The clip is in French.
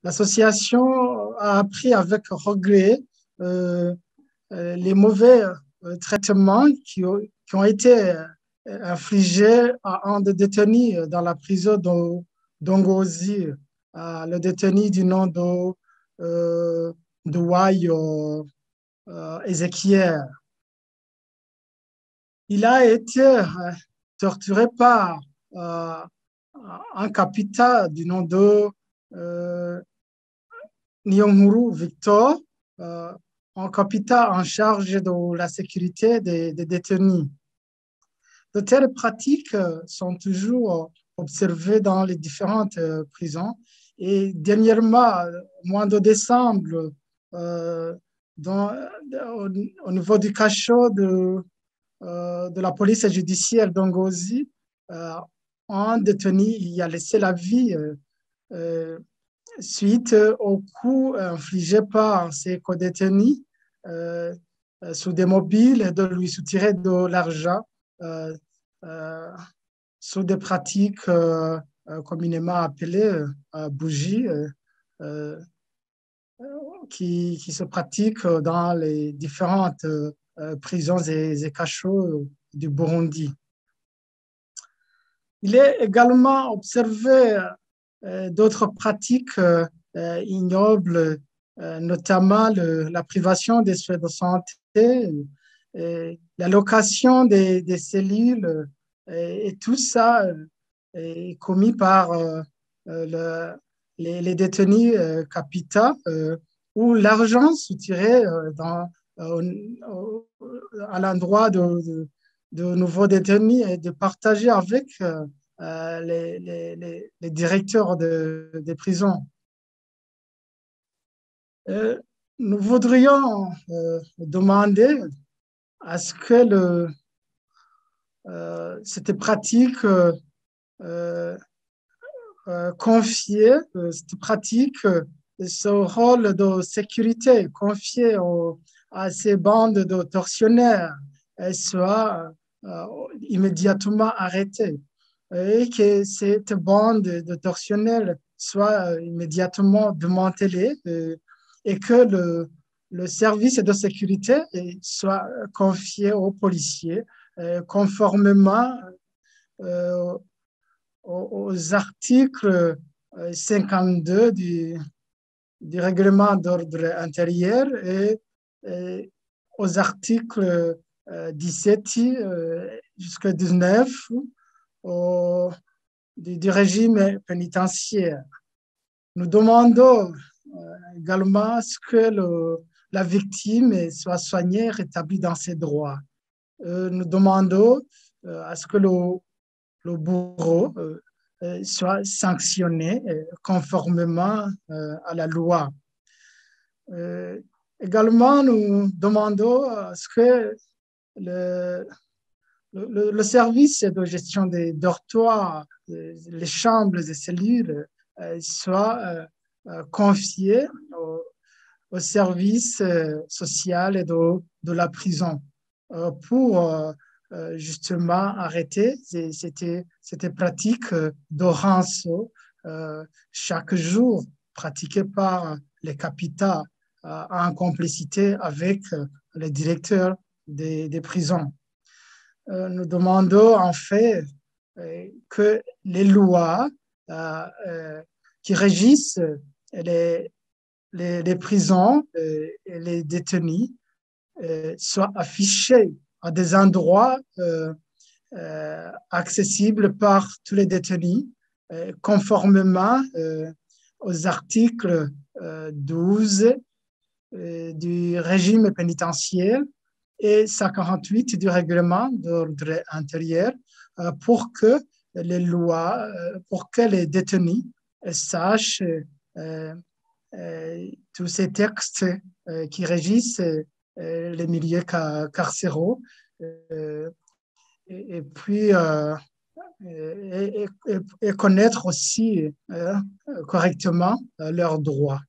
L'association a appris avec regret les mauvais traitements qui ont été infligés à un des détenus dans la prison d'Ongozi, le détenu du nom de Wai Ezekiel. Il a été torturé par un capitaine du nom de Nyonguru Victor, un capitaine en charge de la sécurité des détenus. De telles pratiques sont toujours observées dans les différentes prisons. Et dernièrement, au mois de décembre, au niveau du cachot de la police judiciaire d'Ongozi, un détenu y a laissé la vie suite aux coups infligés par ses co-détenus sous des mobiles et de lui soutirer de l'argent sous des pratiques communément appelées bougies qui se pratiquent dans les différentes prisons et cachots du Burundi. Il est également observé d'autres pratiques ignobles, notamment la privation des soins de santé, la location des cellules, et tout ça est commis par les détenus capitaux où l'argent soutiré à l'endroit de nouveaux détenus et de partager avec les directeurs des prisons. Nous voudrions demander à ce que cette pratique confiée, cette pratique, ce rôle de sécurité confié à ces bandes de tortionnaires soit immédiatement arrêtée et que cette bande de tortionnaires soit immédiatement démantelée et que le service de sécurité soit confié aux policiers conformément aux articles 52 du règlement d'ordre intérieur et aux articles 17 jusqu'à 19 du régime pénitentiaire. Nous demandons également à ce que la victime soit soignée, rétablie dans ses droits. Nous demandons à ce que le bourreau soit sanctionné conformément à la loi. Également, nous demandons à ce que le service de gestion des dortoirs, les chambres et cellules soit confié au service social et de la prison pour justement arrêter cette pratique de rançon chaque jour pratiquée par les capitaux en complicité avec les directeurs des prisons. Nous demandons en fait que les lois qui régissent les prisons et les détenus soient affichées à des endroits accessibles par tous les détenus, conformément aux articles 12 du régime pénitentiaire et 148 du règlement d'ordre intérieur pour que les lois, pour que les détenus sachent tous ces textes qui régissent les milieux carcéraux et puis et connaître aussi correctement leurs droits.